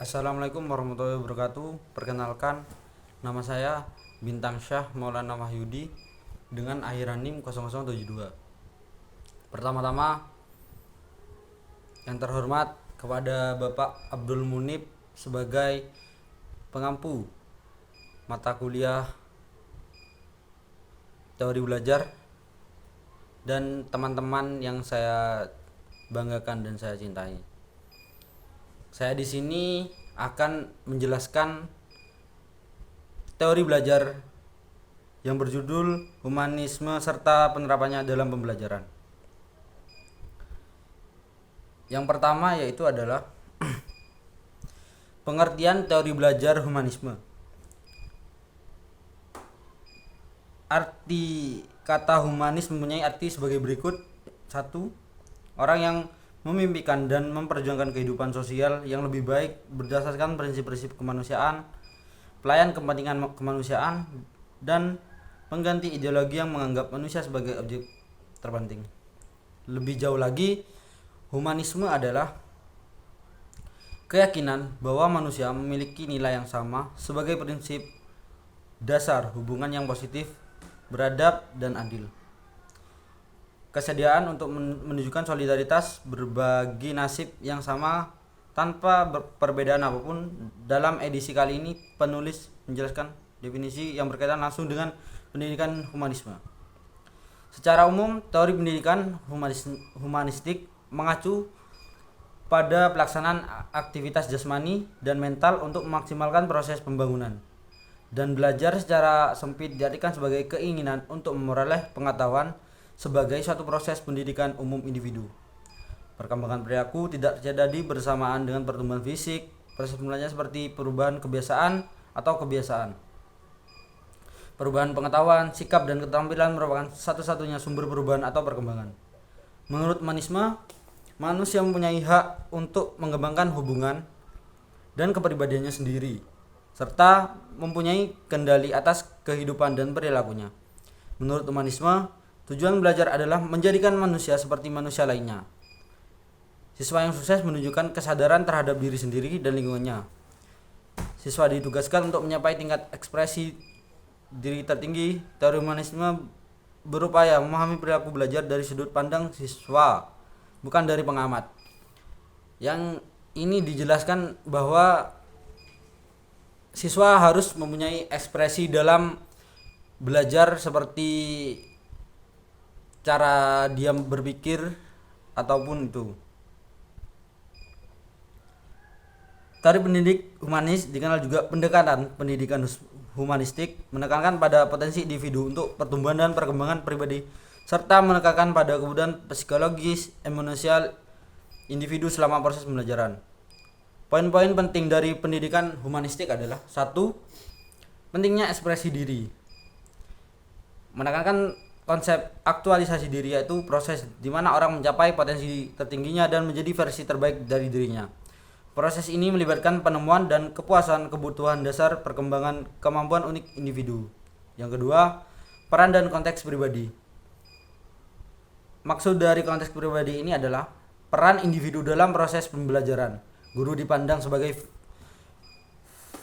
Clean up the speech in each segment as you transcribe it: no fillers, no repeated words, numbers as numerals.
Assalamualaikum warahmatullahi wabarakatuh. Perkenalkan, nama saya Bintang Syah Maulana Wahyudi dengan akhiran NIM 0072. Pertama-tama, yang terhormat kepada Bapak Abdul Munib sebagai pengampu mata kuliah teori belajar dan teman-teman yang saya banggakan dan saya cintai. Saya di sini akan menjelaskan teori belajar yang berjudul Humanisme serta penerapannya dalam pembelajaran. Yang pertama yaitu adalah pengertian teori belajar humanisme. Arti kata humanis mempunyai arti sebagai berikut. 1. Orang yang memimpikan dan memperjuangkan kehidupan sosial yang lebih baik berdasarkan prinsip-prinsip kemanusiaan, pelayan kepentingan kemanusiaan, dan pengganti ideologi yang menganggap manusia sebagai objek terpenting. Lebih jauh lagi, humanisme adalah keyakinan bahwa manusia memiliki nilai yang sama sebagai prinsip dasar hubungan yang positif, beradab, dan adil. Kesediaan untuk menunjukkan solidaritas berbagi nasib yang sama tanpa perbedaan apapun. Dalam edisi kali ini penulis menjelaskan definisi yang berkaitan langsung dengan pendidikan humanisme. Secara umum, teori pendidikan humanistik mengacu pada pelaksanaan aktivitas jasmani dan mental untuk memaksimalkan proses pembangunan. Dan belajar secara sempit diartikan sebagai keinginan untuk memperoleh pengetahuan sebagai suatu proses pendidikan umum individu. Perkembangan perilaku tidak terjadi bersamaan dengan pertumbuhan fisik. Proses mulanya seperti perubahan kebiasaan atau kebiasaan. Perubahan pengetahuan, sikap, dan keterampilan merupakan satu-satunya sumber perubahan atau perkembangan. Menurut humanisme, manusia mempunyai hak untuk mengembangkan hubungan dan kepribadiannya sendiri, serta mempunyai kendali atas kehidupan dan perilakunya. Menurut humanisme, tujuan belajar adalah menjadikan manusia seperti manusia lainnya. Siswa yang sukses menunjukkan kesadaran terhadap diri sendiri dan lingkungannya. Siswa ditugaskan untuk mencapai tingkat ekspresi diri tertinggi. Teori humanisme berupaya memahami perilaku belajar dari sudut pandang siswa, bukan dari pengamat. Yang ini dijelaskan bahwa siswa harus mempunyai ekspresi dalam belajar seperti cara dia berpikir ataupun itu. Teori pendidik humanis dikenal juga pendekatan pendidikan humanistik, menekankan pada potensi individu untuk pertumbuhan dan perkembangan pribadi serta menekankan pada kebutuhan psikologis, emosional individu selama proses pembelajaran. Poin-poin penting dari pendidikan humanistik adalah: 1. Pentingnya ekspresi diri. Menekankan konsep aktualisasi diri, yaitu proses di mana orang mencapai potensi tertingginya dan menjadi versi terbaik dari dirinya. Proses ini melibatkan penemuan dan kepuasan kebutuhan dasar perkembangan kemampuan unik individu. Yang kedua, peran dan konteks pribadi. Maksud dari konteks pribadi ini adalah peran individu dalam proses pembelajaran. Guru dipandang sebagai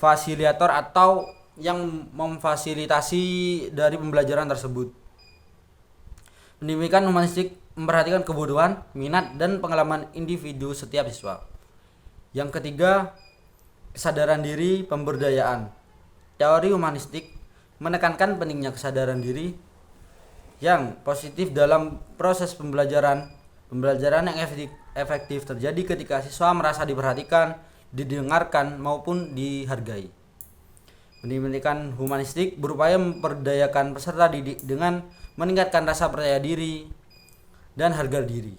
fasilitator atau yang memfasilitasi dari pembelajaran tersebut. Pendidikan humanistik memperhatikan kebutuhan, minat, dan pengalaman individu setiap siswa. Yang ketiga, kesadaran diri pemberdayaan. Teori humanistik menekankan pentingnya kesadaran diri yang positif dalam proses pembelajaran. Pembelajaran yang efektif terjadi ketika siswa merasa diperhatikan, didengarkan, maupun dihargai. Pendidikan humanistik berupaya memperdayakan peserta didik dengan meningkatkan rasa percaya diri dan harga diri.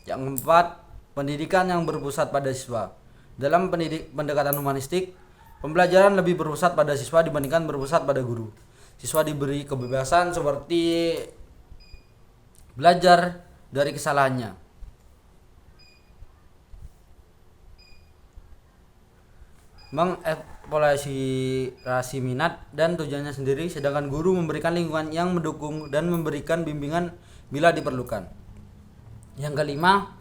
Yang keempat, pendidikan yang berpusat pada siswa. Dalam pendekatan humanistik, pembelajaran lebih berpusat pada siswa dibandingkan berpusat pada guru. Siswa diberi kebebasan seperti belajar dari kesalahannya. Mengevaluasi minat dan tujuannya sendiri, sedangkan guru memberikan lingkungan yang mendukung dan memberikan bimbingan bila diperlukan. Yang kelima,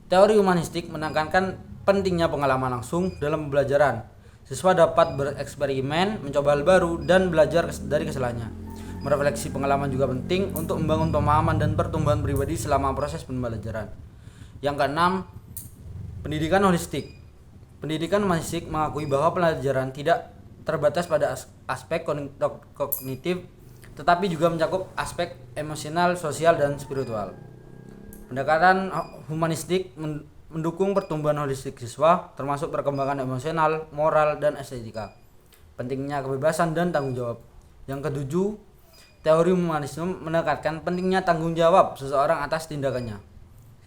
teori humanistik menekankan pentingnya pengalaman langsung dalam pembelajaran. Siswa dapat bereksperimen, mencoba hal baru, dan belajar dari kesalahannya. Merefleksi pengalaman juga penting untuk membangun pemahaman dan pertumbuhan pribadi selama proses pembelajaran. Yang keenam, pendidikan holistik. Pendidikan humanistik mengakui bahwa pelajaran tidak terbatas pada aspek kognitif, tetapi juga mencakup aspek emosional, sosial, dan spiritual. Pendekatan humanistik mendukung pertumbuhan holistik siswa, termasuk perkembangan emosional, moral, dan estetika. Pentingnya kebebasan dan tanggung jawab. Yang ketujuh, teori humanisme menekankan pentingnya tanggung jawab seseorang atas tindakannya.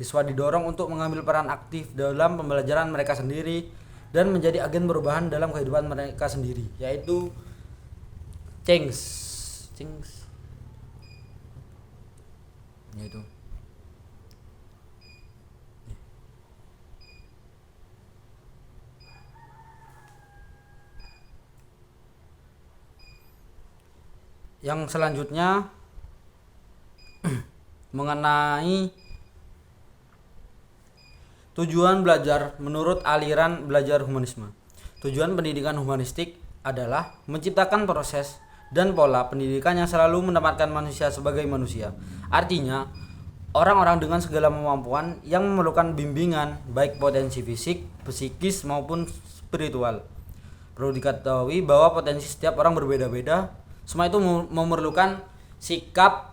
Siswa didorong untuk mengambil peran aktif dalam pembelajaran mereka sendiri dan menjadi agen perubahan dalam kehidupan mereka sendiri, yaitu change. Yaitu yang selanjutnya mengenai tujuan belajar menurut aliran belajar humanisme. Tujuan pendidikan humanistik adalah menciptakan proses dan pola pendidikan yang selalu menempatkan manusia sebagai manusia. Artinya, orang-orang dengan segala kemampuan yang memerlukan bimbingan, baik potensi fisik, psikis maupun spiritual. Perlu diketahui bahwa potensi setiap orang berbeda-beda. Semua itu memerlukan sikap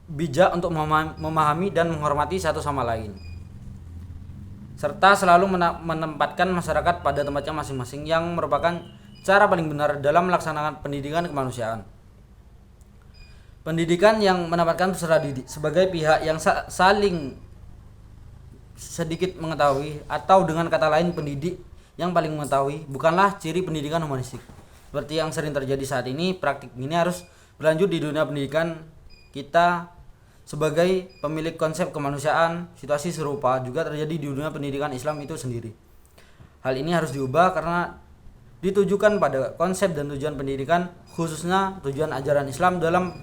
bijak untuk memahami dan menghormati satu sama lain, serta selalu menempatkan masyarakat pada tempatnya masing-masing, yang merupakan cara paling benar dalam melaksanakan pendidikan kemanusiaan. Pendidikan yang menempatkan peserta didik sebagai pihak yang saling sedikit mengetahui, atau dengan kata lain pendidik yang paling mengetahui, bukanlah ciri pendidikan humanistik. Seperti yang sering terjadi saat ini, praktik ini harus berlanjut di dunia pendidikan kita. Sebagai pemilik konsep kemanusiaan, situasi serupa juga terjadi di dunia pendidikan Islam itu sendiri. Hal ini harus diubah karena ditujukan pada konsep dan tujuan pendidikan, khususnya tujuan ajaran Islam adalah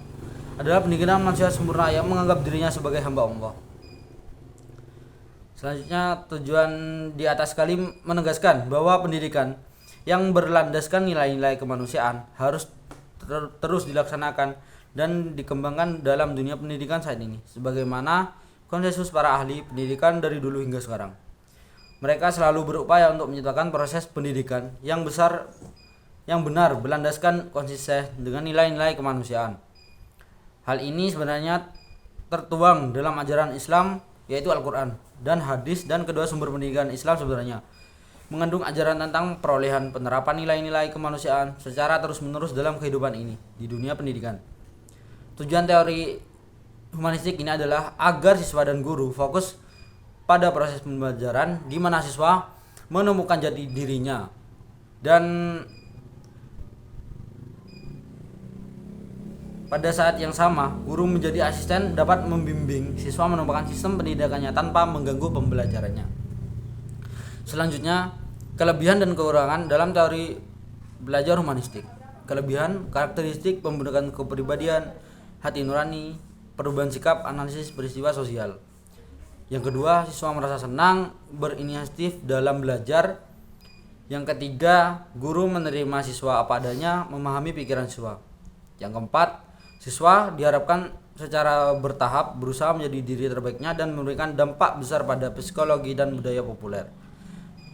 pendidikan manusia sempurna yang menganggap dirinya sebagai hamba Allah. Selanjutnya, tujuan di atas sekali menegaskan bahwa pendidikan yang berlandaskan nilai-nilai kemanusiaan harus terus dilaksanakan dan dikembangkan dalam dunia pendidikan saat ini, sebagaimana konsensus para ahli pendidikan dari dulu hingga sekarang. Mereka selalu berupaya untuk menciptakan proses pendidikan yang benar berlandaskan konsisten dengan nilai-nilai kemanusiaan. Hal ini sebenarnya tertuang dalam ajaran Islam, yaitu Al-Quran dan hadis, dan kedua sumber pendidikan Islam sebenarnya mengandung ajaran tentang perolehan penerapan nilai-nilai kemanusiaan secara terus-menerus dalam kehidupan ini di dunia pendidikan. Tujuan teori humanistik ini adalah agar siswa dan guru fokus pada proses pembelajaran, di mana siswa menemukan jati dirinya dan pada saat yang sama guru menjadi asisten dapat membimbing siswa menemukan sistem pendidikannya tanpa mengganggu pembelajarannya. Selanjutnya, kelebihan dan kekurangan dalam teori belajar humanistik. Kelebihan, karakteristik pembentukan kepribadian, hati nurani, perubahan sikap, analisis peristiwa sosial. Yang kedua, siswa merasa senang, berinisiatif dalam belajar. Yang ketiga, guru menerima siswa apa adanya, memahami pikiran siswa. Yang keempat, siswa diharapkan secara bertahap berusaha menjadi diri terbaiknya dan memberikan dampak besar pada psikologi dan budaya populer.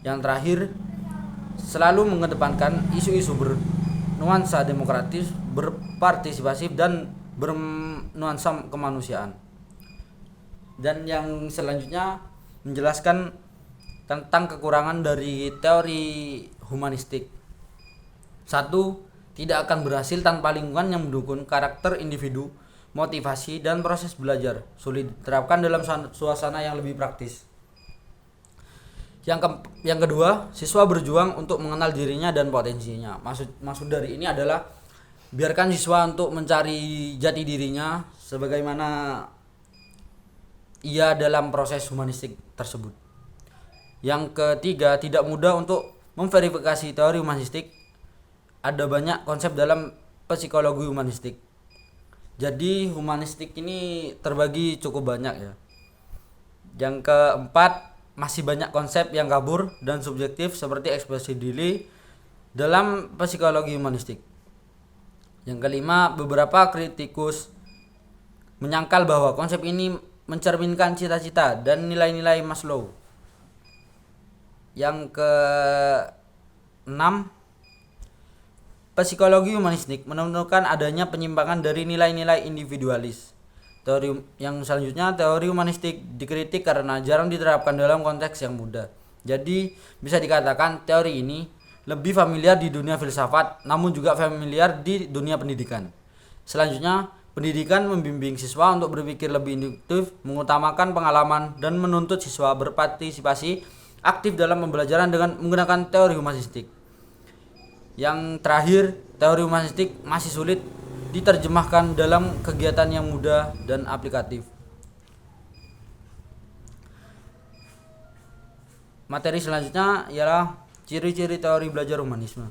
Yang terakhir, selalu mengedepankan isu-isu bernuansa demokratis, berpartisipasi, dan bernuansa kemanusiaan. Dan yang selanjutnya menjelaskan tentang kekurangan dari teori humanistik. 1. Tidak akan berhasil tanpa lingkungan yang mendukung karakter individu, motivasi, dan proses belajar. Sulit diterapkan dalam suasana yang lebih praktis. Yang kedua, siswa berjuang untuk mengenal dirinya dan potensinya. Maksud dari ini adalah biarkan siswa untuk mencari jati dirinya sebagaimana ia dalam proses humanistik tersebut. Yang ketiga, tidak mudah untuk memverifikasi teori humanistik. Ada banyak konsep dalam psikologi humanistik. Jadi humanistik ini terbagi cukup banyak ya. Yang keempat, masih banyak konsep yang kabur dan subjektif seperti ekspresi diri dalam psikologi humanistik. Yang kelima, beberapa kritikus menyangkal bahwa konsep ini mencerminkan cita-cita dan nilai-nilai Maslow. Yang keenam, psikologi humanistik menemukan adanya penyimpangan dari nilai-nilai individualis. Teori yang selanjutnya, teori humanistik dikritik karena jarang diterapkan dalam konteks yang mudah. Jadi bisa dikatakan teori ini lebih familiar di dunia filsafat, namun juga familiar di dunia pendidikan. Selanjutnya, pendidikan membimbing siswa untuk berpikir lebih induktif, mengutamakan pengalaman, dan menuntut siswa berpartisipasi aktif dalam pembelajaran dengan menggunakan teori humanistik. Yang terakhir, teori humanistik masih sulit diterjemahkan dalam kegiatan yang mudah dan aplikatif. Materi selanjutnya ialah ciri-ciri teori belajar humanisme.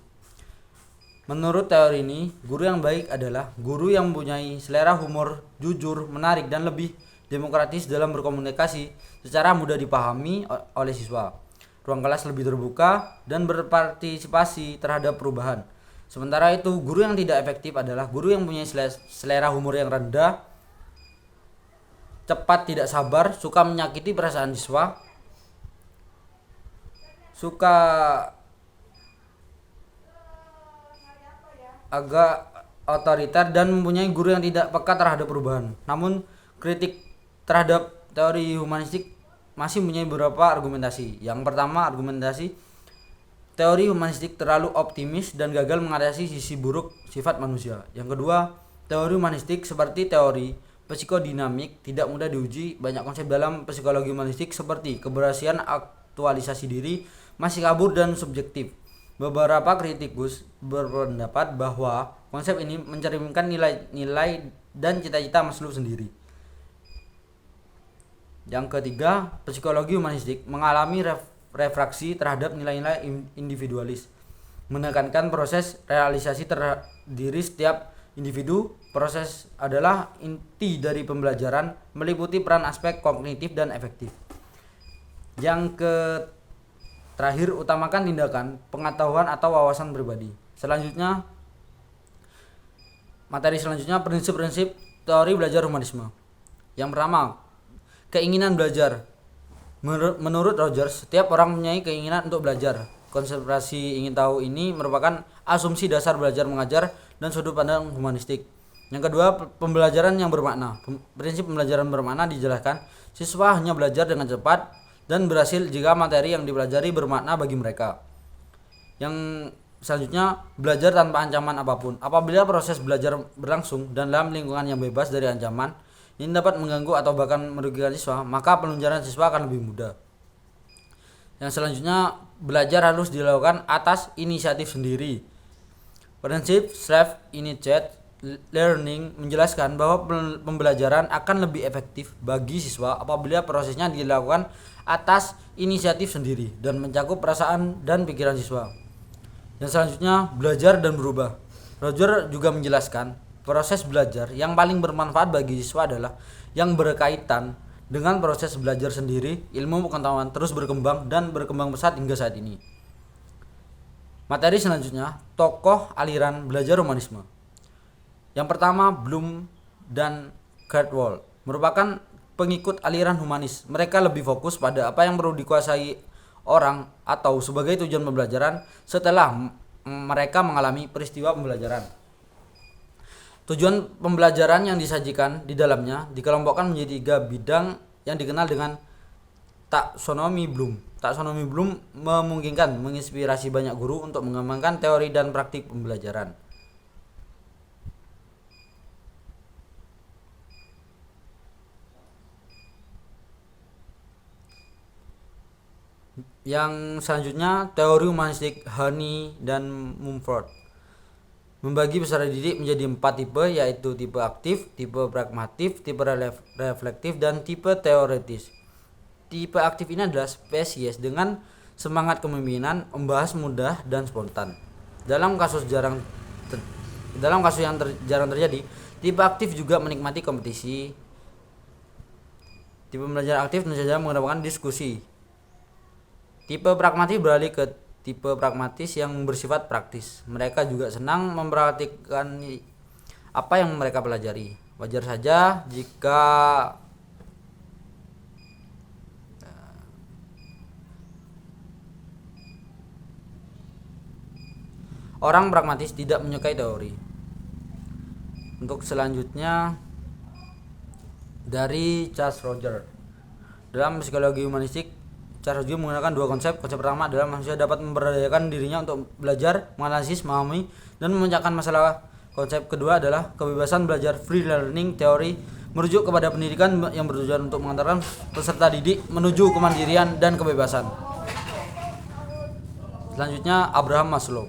Menurut teori ini, guru yang baik adalah guru yang mempunyai selera humor, jujur, menarik, dan lebih demokratis dalam berkomunikasi secara mudah dipahami oleh siswa. Ruang kelas lebih terbuka dan berpartisipasi terhadap perubahan. Sementara itu, guru yang tidak efektif adalah guru yang mempunyai selera humor yang rendah, cepat tidak sabar, suka menyakiti perasaan siswa, suka agak otoriter, dan mempunyai guru yang tidak peka terhadap perubahan. Namun, kritik terhadap teori humanistik masih mempunyai beberapa argumentasi. Yang pertama, argumentasi teori humanistik terlalu optimis dan gagal mengatasi sisi buruk sifat manusia. Yang kedua, teori humanistik seperti teori psikodinamik tidak mudah diuji. Banyak konsep dalam psikologi humanistik seperti keberhasilan aktualisasi diri masih kabur dan subjektif. Beberapa kritikus berpendapat bahwa konsep ini mencerminkan nilai-nilai dan cita-cita Maslow sendiri. Yang ketiga, psikologi humanistik mengalami refraksi terhadap nilai-nilai individualis, menekankan proses realisasi diri setiap individu. Proses adalah inti dari pembelajaran, meliputi peran aspek kognitif dan efektif. Yang terakhir, utamakan tindakan, pengetahuan atau wawasan pribadi. Selanjutnya, materi selanjutnya, prinsip-prinsip teori belajar humanisme. Yang pertama, keinginan belajar. Menurut Rogers, setiap orang mempunyai keinginan untuk belajar. Konsentrasi ingin tahu ini merupakan asumsi dasar belajar mengajar dan sudut pandang humanistik. Yang kedua, pembelajaran yang bermakna. Prinsip pembelajaran bermakna dijelaskan, siswa hanya belajar dengan cepat dan berhasil jika materi yang dipelajari bermakna bagi mereka. Yang selanjutnya, belajar tanpa ancaman apapun. Apabila proses belajar berlangsung dalam lingkungan yang bebas dari ancaman, ini dapat mengganggu atau bahkan merugikan siswa, maka peluncuran siswa akan lebih mudah. Yang selanjutnya, belajar harus dilakukan atas inisiatif sendiri. Prinsip self-initiated learning menjelaskan bahwa pembelajaran akan lebih efektif bagi siswa apabila prosesnya dilakukan atas inisiatif sendiri dan mencakup perasaan dan pikiran siswa. Yang selanjutnya, belajar dan berubah. Roger juga menjelaskan, proses belajar yang paling bermanfaat bagi siswa adalah yang berkaitan dengan proses belajar sendiri. Ilmu pengetahuan terus berkembang dan berkembang pesat hingga saat ini. Materi selanjutnya, tokoh aliran belajar humanisme. Yang pertama, Bloom dan Gardwall merupakan pengikut aliran humanis. Mereka lebih fokus pada apa yang perlu dikuasai orang atau sebagai tujuan pembelajaran setelah mereka mengalami peristiwa pembelajaran. Tujuan pembelajaran yang disajikan di dalamnya dikelompokkan menjadi 3 bidang yang dikenal dengan taksonomi Bloom. Taksonomi Bloom memungkinkan menginspirasi banyak guru untuk mengembangkan teori dan praktik pembelajaran. Yang selanjutnya, teori humanistik Honey dan Mumford membagi peserta didik menjadi 4 tipe, yaitu tipe aktif, tipe pragmatif, tipe reflektif, dan tipe teoritis. Tipe aktif ini adalah spesies dengan semangat kepemimpinan, membahas mudah dan spontan. Dalam kasus yang jarang terjadi, tipe aktif juga menikmati kompetisi. Tipe belajar aktif tentu saja mengedepankan diskusi. Tipe pragmatis beralih ke tipe pragmatis yang bersifat praktis. Mereka juga senang memperhatikan apa yang mereka pelajari. Wajar saja jika orang pragmatis tidak menyukai teori. Untuk selanjutnya dari Charles Roger. Dalam psikologi humanistik, Charles Roger menggunakan dua konsep. Konsep pertama adalah manusia dapat memberdayakan dirinya untuk belajar, menganalisis, memahami, dan memecahkan masalah. Konsep kedua adalah kebebasan belajar, free learning teori, merujuk kepada pendidikan yang bertujuan untuk mengantarkan peserta didik menuju kemandirian dan kebebasan. Selanjutnya Abraham Maslow.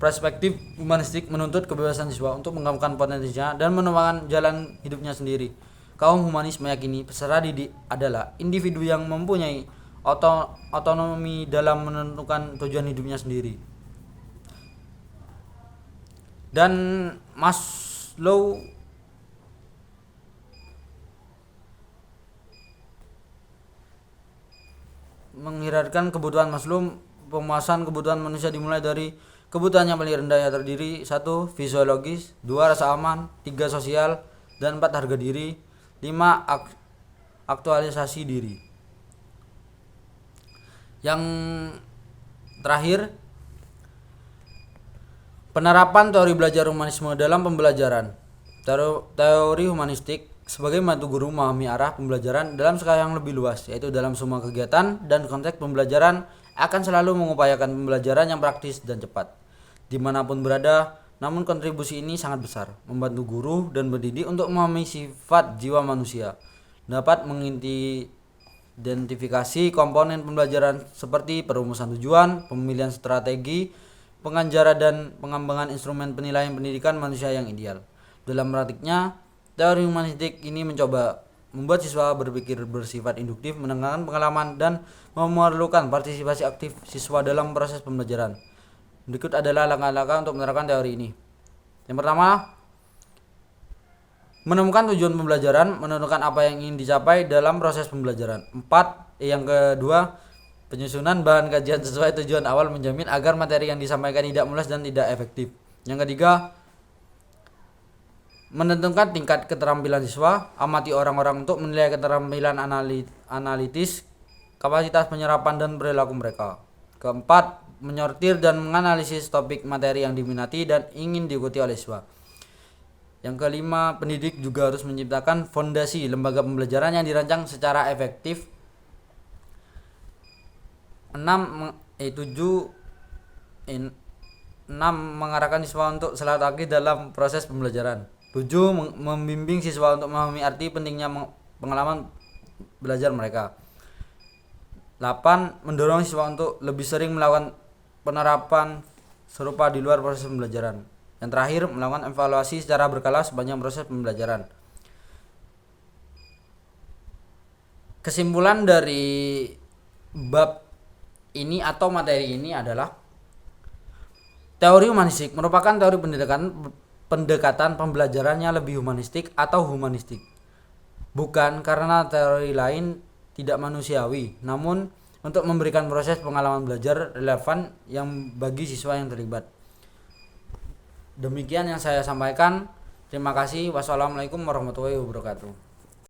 Perspektif humanistik menuntut kebebasan siswa untuk mengembangkan potensinya dan menemukan jalan hidupnya sendiri. Kaum humanis meyakini peserta didik adalah individu yang mempunyai otonomi dalam menentukan tujuan hidupnya sendiri. Dan Maslow menghierarkikan kebutuhan Maslow. Pemuasan kebutuhan manusia dimulai dari kebutuhan yang paling rendah, yang terdiri 1. Fisiologis, 2. Rasa aman, 3. Sosial, dan 4. Harga diri, 5. Aktualisasi diri. Yang terakhir, penerapan teori belajar humanisme dalam pembelajaran. Teori humanistik sebagai membantu guru memahami arah pembelajaran dalam skala yang lebih luas, yaitu dalam semua kegiatan dan konteks pembelajaran, akan selalu mengupayakan pembelajaran yang praktis dan cepat dimanapun berada. Namun kontribusi ini sangat besar, membantu guru dan pendidik untuk memahami sifat jiwa manusia, dapat mengidentifikasi komponen pembelajaran seperti perumusan tujuan, pemilihan strategi, pengajaran dan pengembangan instrumen penilaian pendidikan manusia yang ideal. Dalam praktiknya, teori humanistik ini mencoba membuat siswa berpikir bersifat induktif, mendengarkan pengalaman, dan memerlukan partisipasi aktif siswa dalam proses pembelajaran. Berikut adalah langkah-langkah untuk menerapkan teori ini. Yang pertama, menemukan tujuan pembelajaran, menentukan apa yang ingin dicapai dalam proses pembelajaran. Yang kedua, penyusunan bahan kajian sesuai tujuan awal menjamin agar materi yang disampaikan tidak mules dan tidak efektif. Yang ketiga, menentukan tingkat keterampilan siswa, amati orang-orang untuk menilai keterampilan analitis, kapasitas penyerapan dan perilaku mereka. Keempat, menyortir dan menganalisis topik materi yang diminati dan ingin diikuti oleh siswa. Yang kelima, pendidik juga harus menciptakan fondasi lembaga pembelajaran yang dirancang secara efektif. 6. Mengarahkan siswa untuk selalu aktif dalam proses pembelajaran. 7. Membimbing siswa untuk memahami arti pentingnya pengalaman belajar mereka. 8. Mendorong siswa untuk lebih sering melakukan penerapan serupa di luar proses pembelajaran. Yang terakhir, melakukan evaluasi secara berkala sepanjang proses pembelajaran. Kesimpulan dari bab ini atau materi ini adalah teori humanistik merupakan teori pendekatan pembelajarannya lebih humanistik atau humanistik. Bukan karena teori lain tidak manusiawi, namun untuk memberikan proses pengalaman belajar relevan yang bagi siswa yang terlibat. Demikian yang saya sampaikan. Terima kasih. Wassalamualaikum warahmatullahi wabarakatuh.